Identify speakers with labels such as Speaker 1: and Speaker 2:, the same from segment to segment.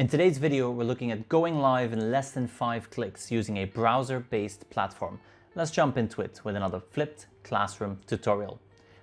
Speaker 1: In today's video, we're looking at going live in less than 5 clicks using a browser-based platform. Let's jump into it with another flipped classroom tutorial.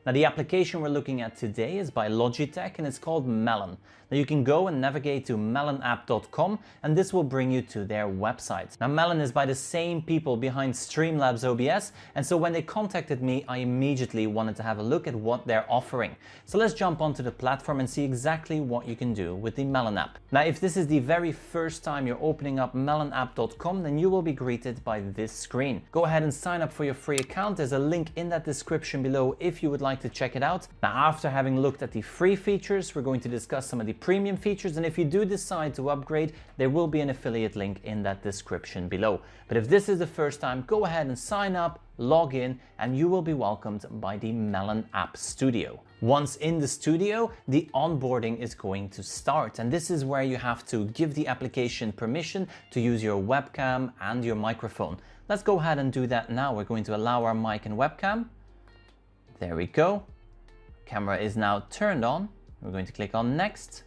Speaker 1: Now, the application we're looking at today is by Logitech and it's called Melon. Now, you can go and navigate to melonapp.com and this will bring you to their website. Now, Melon is by the same people behind Streamlabs OBS, and so when they contacted me, I immediately wanted to have a look at what they're offering. So let's jump onto the platform and see exactly what you can do with the Melon app. Now, if this is the very first time you're opening up melonapp.com, then you will be greeted by this screen. Go ahead and sign up for your free account. There's a link in that description below if you would like to check it out. Now, after having looked at the free features, we're going to discuss some of the premium features, and if you do decide to upgrade, there will be an affiliate link in that description below. But if this is the first time, go ahead and sign up, log in, and you will be welcomed by the Melon App Studio. Once in the studio, the onboarding is going to start, and this is where you have to give the application permission to use your webcam and your microphone. Let's go ahead and do that now. We're going to allow our mic and webcam. There we go. Camera is now turned on. We're going to click on next,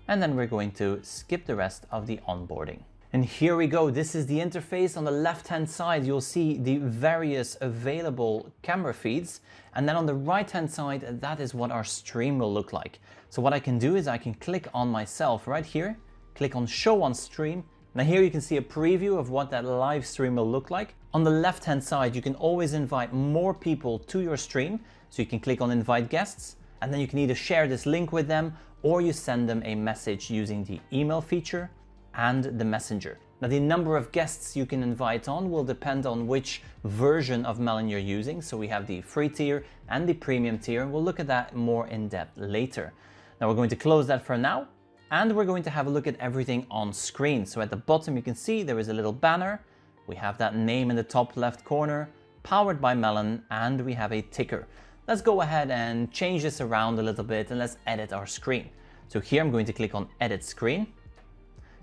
Speaker 1: and then we're going to skip the rest of the onboarding. And here we go. This is the interface. On the left-hand side, you'll see the various available camera feeds. And then on the right-hand side, that is what our stream will look like. So what I can do is I can click on myself right here, click on show on stream. Now here you can see a preview of what that live stream will look like. On the left-hand side, you can always invite more people to your stream. So you can click on invite guests, and then you can either share this link with them or you send them a message using the email feature and the messenger. Now, the number of guests you can invite on will depend on which version of Melon you're using. So we have the free tier and the premium tier, and we'll look at that more in depth later. Now, we're going to close that for now, and we're going to have a look at everything on screen. So at the bottom, you can see there is a little banner. We have that name in the top left corner, powered by Melon, and we have a ticker. Let's go ahead and change this around a little bit and let's edit our screen. So here I'm going to click on edit screen.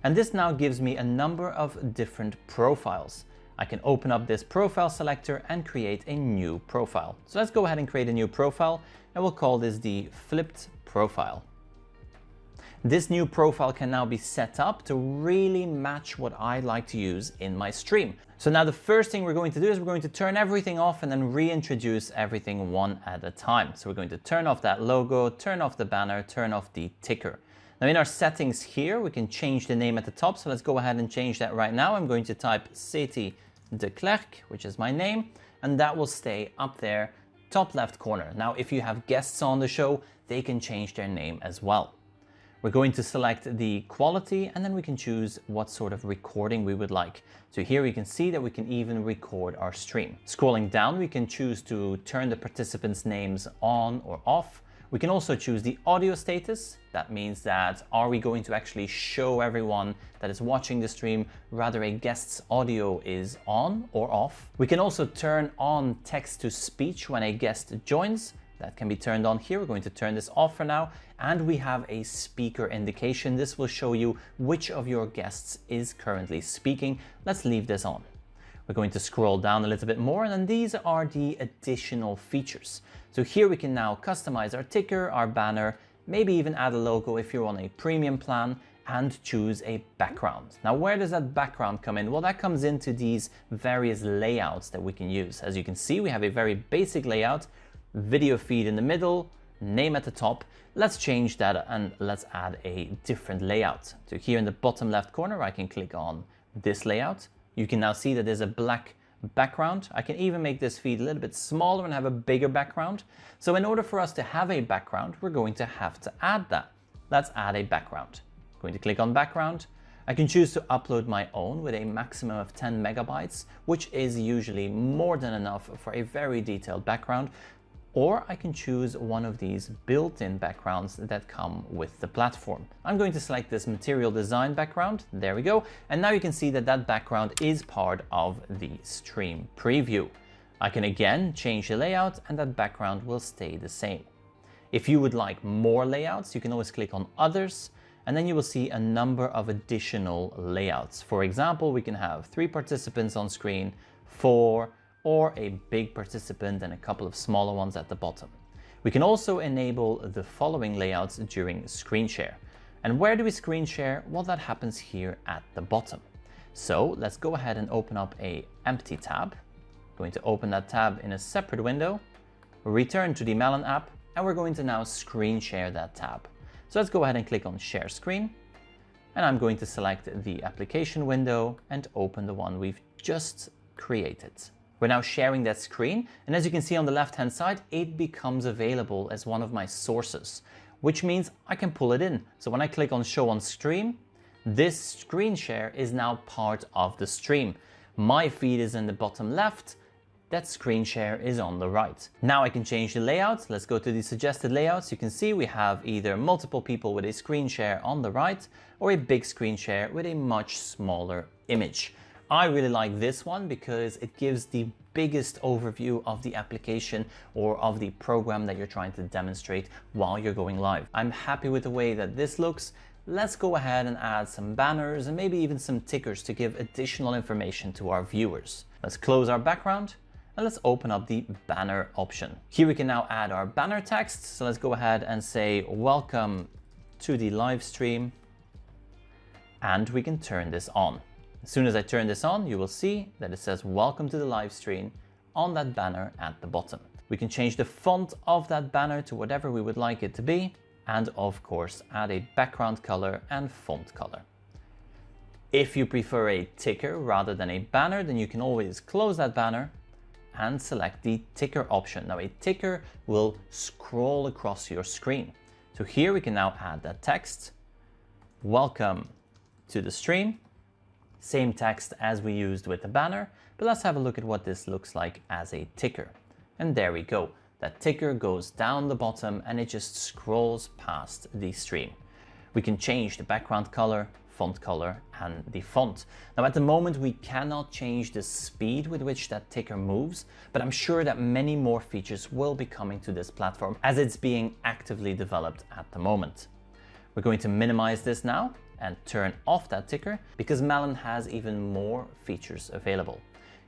Speaker 1: And this now gives me a number of different profiles. I can open up this profile selector and create a new profile. So let's go ahead and create a new profile, and we'll call this the flipped profile. This new profile can now be set up to really match what I like to use in my stream. So now the first thing we're going to do is we're going to turn everything off and then reintroduce everything one at a time. So we're going to turn off that logo, turn off the banner, turn off the ticker. Now in our settings here, we can change the name at the top. So let's go ahead and change that right now. I'm going to type Ceti de Klerk, which is my name, and that will stay up there, top left corner. Now, if you have guests on the show, they can change their name as well. We're going to select the quality, and then we can choose what sort of recording we would like. So here we can see that we can even record our stream. Scrolling down, we can choose to turn the participants' names on or off. We can also choose the audio status. That means that are we going to actually show everyone that is watching the stream, rather a guest's audio is on or off. We can also turn on text to speech when a guest joins. That can be turned on here. We're going to turn this off for now. And we have a speaker indication. This will show you which of your guests is currently speaking. Let's leave this on. We're going to scroll down a little bit more, and then these are the additional features. So here we can now customize our ticker, our banner, maybe even add a logo if you're on a premium plan, and choose a background. Now, where does that background come in? Well, that comes into these various layouts that we can use. As you can see, we have a very basic layout. Video feed in the middle, name at the top. Let's change that and let's add a different layout. So here in the bottom left corner, I can click on this layout. You can now see that there's a black background. I can even make this feed a little bit smaller and have a bigger background. So in order for us to have a background, we're going to have to add that. Let's add a background. I'm going to click on background. I can choose to upload my own with a maximum of 10 megabytes, which is usually more than enough for a very detailed background. Or I can choose one of these built-in backgrounds that come with the platform. I'm going to select this material design background. There we go. And now you can see that that background is part of the stream preview. I can again change the layout and that background will stay the same. If you would like more layouts, you can always click on others, and then you will see a number of additional layouts. For example, we can have 3 participants on screen, 4, or a big participant and a couple of smaller ones at the bottom. We can also enable the following layouts during Screenshare. And where do we screen share? Well, that happens here at the bottom. So let's go ahead and open up an empty tab. I'm going to open that tab in a separate window, return to the Melon app, and we're going to now screen share that tab. So let's go ahead and click on share screen. And I'm going to select the application window and open the one we've just created. We're now sharing that screen, and as you can see on the left-hand side, it becomes available as one of my sources, which means I can pull it in. So when I click on show on stream, this screen share is now part of the stream. My feed is in the bottom left, that screen share is on the right. Now I can change the layout. Let's go to the suggested layouts. You can see we have either multiple people with a screen share on the right or a big screen share with a much smaller image. I really like this one because it gives the biggest overview of the application or of the program that you're trying to demonstrate while you're going live. I'm happy with the way that this looks. Let's go ahead and add some banners and maybe even some tickers to give additional information to our viewers. Let's close our background and let's open up the banner option. Here we can now add our banner text. So let's go ahead and say, welcome to the live stream, and we can turn this on. As soon as I turn this on, you will see that it says welcome to the live stream on that banner at the bottom. We can change the font of that banner to whatever we would like it to be, and of course add a background color and font color. If you prefer a ticker rather than a banner, then you can always close that banner and select the ticker option. Now a ticker will scroll across your screen. So here we can now add that text, welcome to the stream, same text as we used with the banner, but let's have a look at what this looks like as a ticker. And there we go. That ticker goes down the bottom and it just scrolls past the stream. We can change the background color, font color, and the font. Now at the moment we cannot change the speed with which that ticker moves, but I'm sure that many more features will be coming to this platform as it's being actively developed at the moment. We're going to minimize this now and turn off that ticker because Melon has even more features available.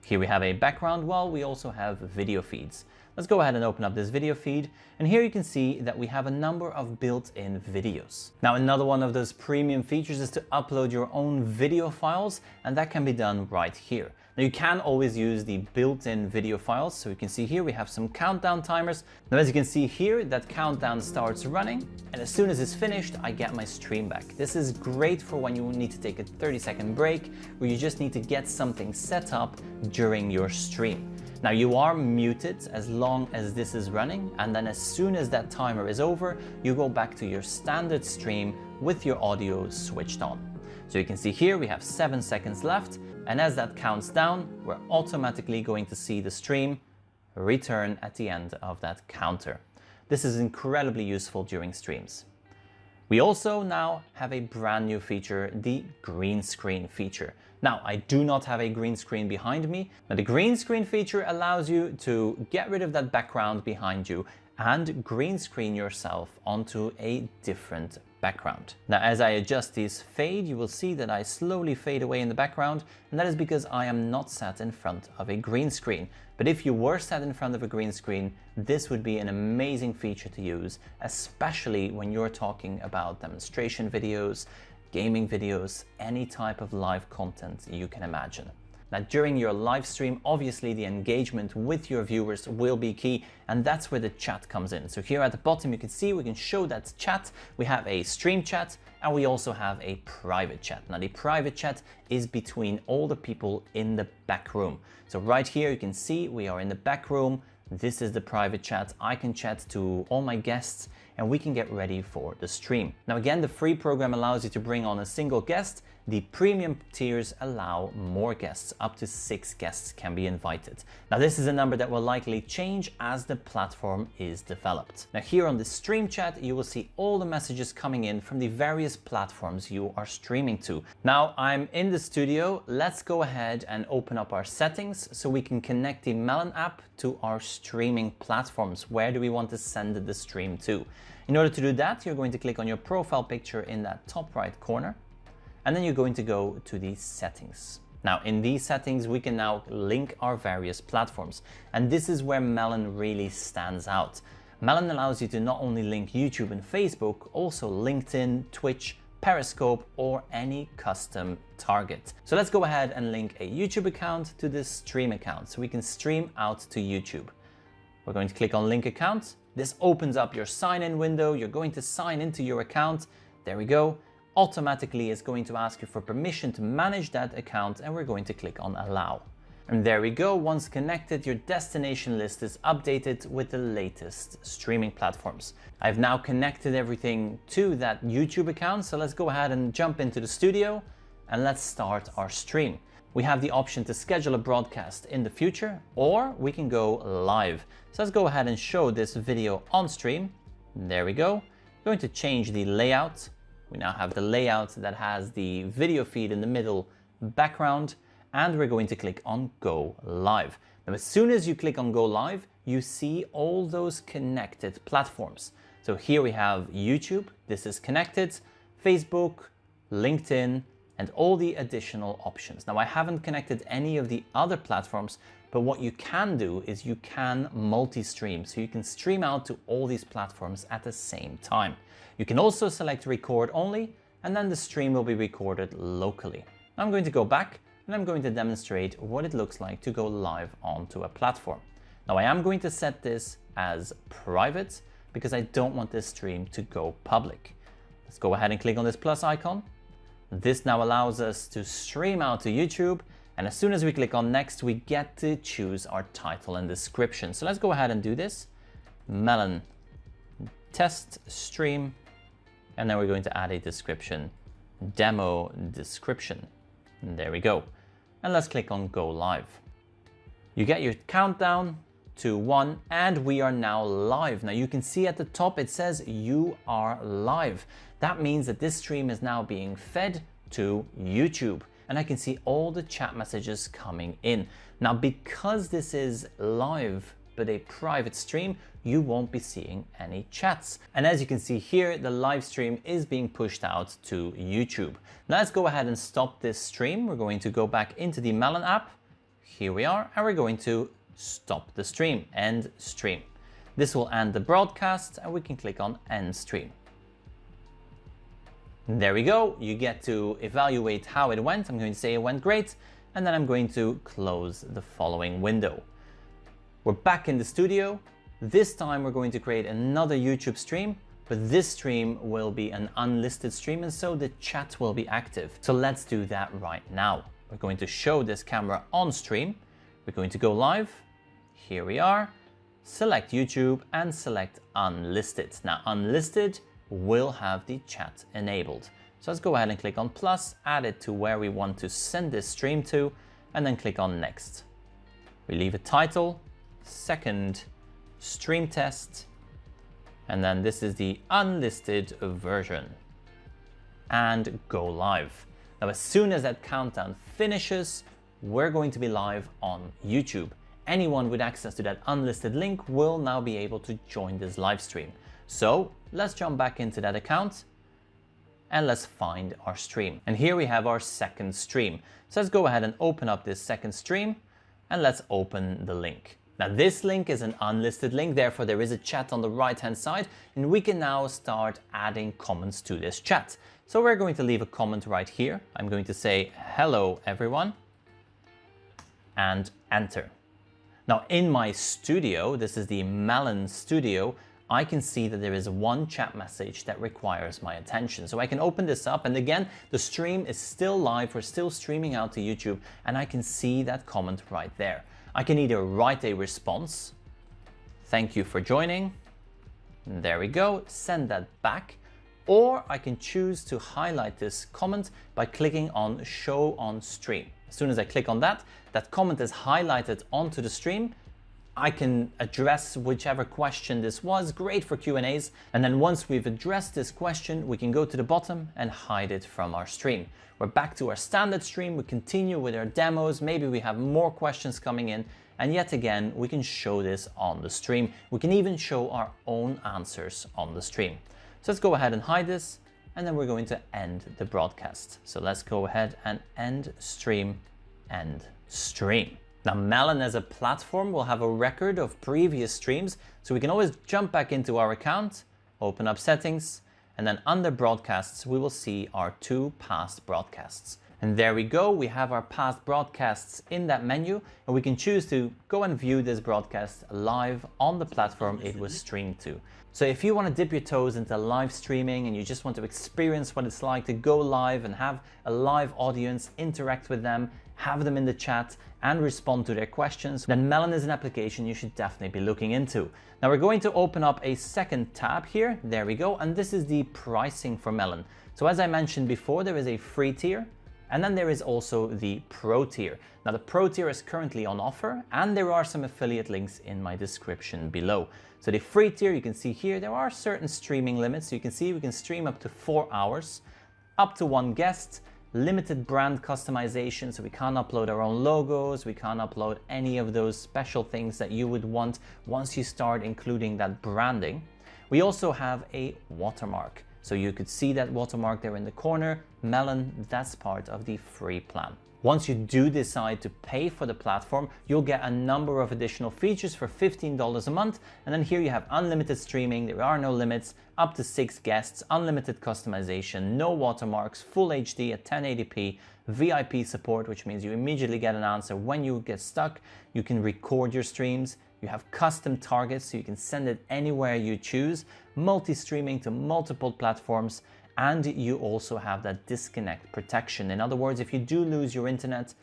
Speaker 1: Here we have a background wall, we also have video feeds. Let's go ahead and open up this video feed, and here you can see that we have a number of built-in videos. Now another one of those premium features is to upload your own video files, and that can be done right here. Now you can always use the built-in video files, so you can see here we have some countdown timers. Now as you can see here, that countdown starts running, and as soon as it's finished, I get my stream back. This is great for when you need to take a 30-second break, where you just need to get something set up during your stream. Now you are muted as long as this is running, and then as soon as that timer is over, you go back to your standard stream with your audio switched on. So you can see here we have 7 seconds left, and as that counts down, we're automatically going to see the stream return at the end of that counter. This is incredibly useful during streams. We also now have a brand new feature, the green screen feature. Now, I do not have a green screen behind me. Now, the green screen feature allows you to get rid of that background behind you and green screen yourself onto a different background. Now, as I adjust this fade, you will see that I slowly fade away in the background, and that is because I am not sat in front of a green screen. But if you were sat in front of a green screen, this would be an amazing feature to use, especially when you're talking about demonstration videos, gaming videos, any type of live content you can imagine. Now, during your live stream, obviously the engagement with your viewers will be key, and that's where the chat comes in. So here at the bottom, you can see we can show that chat. We have a stream chat, and we also have a private chat. Now, the private chat is between all the people in the back room. So right here, you can see we are in the back room. This is the private chat. I can chat to all my guests, and we can get ready for the stream. Now again, the free program allows you to bring on a single guest. The premium tiers allow more guests. Up to 6 guests can be invited. Now this is a number that will likely change as the platform is developed. Now here on the stream chat, you will see all the messages coming in from the various platforms you are streaming to. Now I'm in the studio. Let's go ahead and open up our settings so we can connect the Melon app to our streaming platforms. Where do we want to send the stream to? In order to do that, you're going to click on your profile picture in that top right corner, and then you're going to go to the settings. Now in these settings, we can now link our various platforms. And this is where Melon really stands out. Melon allows you to not only link YouTube and Facebook, also LinkedIn, Twitch, Periscope, or any custom target. So let's go ahead and link a YouTube account to this stream account so we can stream out to YouTube. We're going to click on link account. This opens up your sign-in window. You're going to sign into your account. There we go. Automatically it's going to ask you for permission to manage that account, and we're going to click on allow. And there we go. Once connected, your destination list is updated with the latest streaming platforms. I've now connected everything to that YouTube account. So let's go ahead and jump into the studio and let's start our stream. We have the option to schedule a broadcast in the future, or we can go live. So let's go ahead and show this video on stream. There we go. I'm going to change the layout. We now have the layout that has the video feed in the middle background. And we're going to click on Go Live. Now, as soon as you click on Go Live, you see all those connected platforms. So here we have YouTube, this is connected, Facebook, LinkedIn, and all the additional options. Now, I haven't connected any of the other platforms, but what you can do is you can multi-stream. So you can stream out to all these platforms at the same time. You can also select record only, and then the stream will be recorded locally. Now I'm going to go back, and I'm going to demonstrate what it looks like to go live onto a platform. Now I am going to set this as private because I don't want this stream to go public. Let's go ahead and click on this plus icon. This now allows us to stream out to YouTube, and as soon as we click on next, we get to choose our title and description. So let's go ahead and do this. Melon test stream, and then we're going to add a description, demo description. And there we go. And let's click on Go Live. You get your countdown to 1, and we are now live. Now you can see at the top it says you are live. That means that this stream is now being fed to YouTube, and I can see all the chat messages coming in. Now because this is live but a private stream, you won't be seeing any chats. And as you can see here, the live stream is being pushed out to YouTube. Now let's go ahead and stop this stream. We're going to go back into the Melon app. Here we are, and we're going to stop the stream, end stream. This will end the broadcast, and we can click on end stream. There we go. You get to evaluate how it went. I'm going to say it went great, and then I'm going to close the following window. We're back in the studio. This time we're going to create another YouTube stream, but this stream will be an unlisted stream, and so the chat will be active. So let's do that right now. We're going to show this camera on stream. We're going to go live. Here we are. Select YouTube and select unlisted. Now unlisted will have the chat enabled. So let's go ahead and click on plus, add it to where we want to send this stream to, and then click on next. We leave a title, second stream test, and then this is the unlisted version, and go live. Now as soon as that countdown finishes, we're going to be live on YouTube. Anyone with access to that unlisted link will now be able to join this live stream. So let's jump back into that account and let's find our stream. And here we have our second stream. So let's go ahead and open up this second stream, and let's open the link. Now this link is an unlisted link, therefore there is a chat on the right hand side, and we can now start adding comments to this chat. So we're going to leave a comment right here. I'm going to say hello everyone and enter. Now in my studio, this is the Melon studio, I can see that there is one chat message that requires my attention. So I can open this up, and again, the stream is still live, we're still streaming out to YouTube, and I can see that comment right there. I can either write a response, thank you for joining, there we go, send that back, or I can choose to highlight this comment by clicking on show on stream. As soon as I click on that, that comment is highlighted onto the stream. I can address whichever question this was, great for Q&As. And then once we've addressed this question, we can go to the bottom and hide it from our stream. We're back to our standard stream. We continue with our demos. Maybe we have more questions coming in. And yet again, we can show this on the stream. We can even show our own answers on the stream. So let's go ahead and hide this. And then we're going to end the broadcast. So let's go ahead and end stream, end stream. Now, Melon as a platform will have a record of previous streams, so we can always jump back into our account, open up settings, and then under broadcasts, we will see our 2 past broadcasts. And there we go, we have our past broadcasts in that menu, and we can choose to go and view this broadcast live on the platform it was streamed to. So if you want to dip your toes into live streaming and you just want to experience what it's like to go live and have a live audience, interact with them, have them in the chat and respond to their questions, then Melon is an application you should definitely be looking into. Now we're going to open up a second tab here, there we go, and this is the pricing for Melon. So as I mentioned before, there is a free tier, and then there is also the Pro tier. Now the Pro tier is currently on offer, and there are some affiliate links in my description below. So the free tier, you can see here, there are certain streaming limits. So you can see we can stream up to 4 hours, up to 1 guest, limited brand customization, so we can't upload our own logos, we can't upload any of those special things that you would want once you start including that branding. We also have a watermark. So you could see that watermark there in the corner. Melon, that's part of the free plan. Once you do decide to pay for the platform, you'll get a number of additional features for $15 a month. And then here you have unlimited streaming, there are no limits, up to 6 guests, unlimited customization, no watermarks, full HD at 1080p, VIP support, which means you immediately get an answer when you get stuck. You can record your streams. You have custom targets, so you can send it anywhere you choose, multi-streaming to multiple platforms, and you also have that disconnect protection. In other words, if you do lose your internet,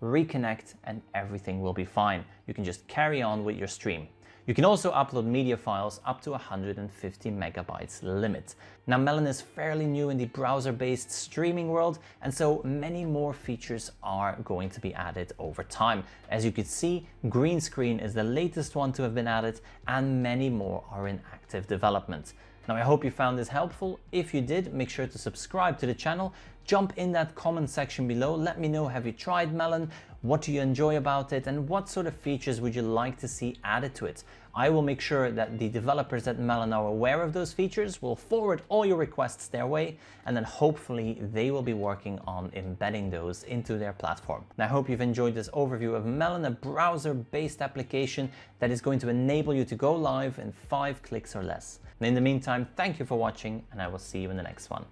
Speaker 1: reconnect and everything will be fine. You can just carry on with your stream. You can also upload media files up to 150 megabytes limit. Now Melon is fairly new in the browser-based streaming world, and so many more features are going to be added over time. As you can see, Greenscreen is the latest one to have been added, and many more are in active development. Now I hope you found this helpful. If you did, make sure to subscribe to the channel. Jump in that comment section below. Let me know, have you tried Melon? What do you enjoy about it? And what sort of features would you like to see added to it? I will make sure that the developers at Melon are aware of those features. We'll forward all your requests their way, and then hopefully they will be working on embedding those into their platform. And I hope you've enjoyed this overview of Melon, a browser-based application that is going to enable you to go live in 5 clicks or less. And in the meantime, thank you for watching, and I will see you in the next one.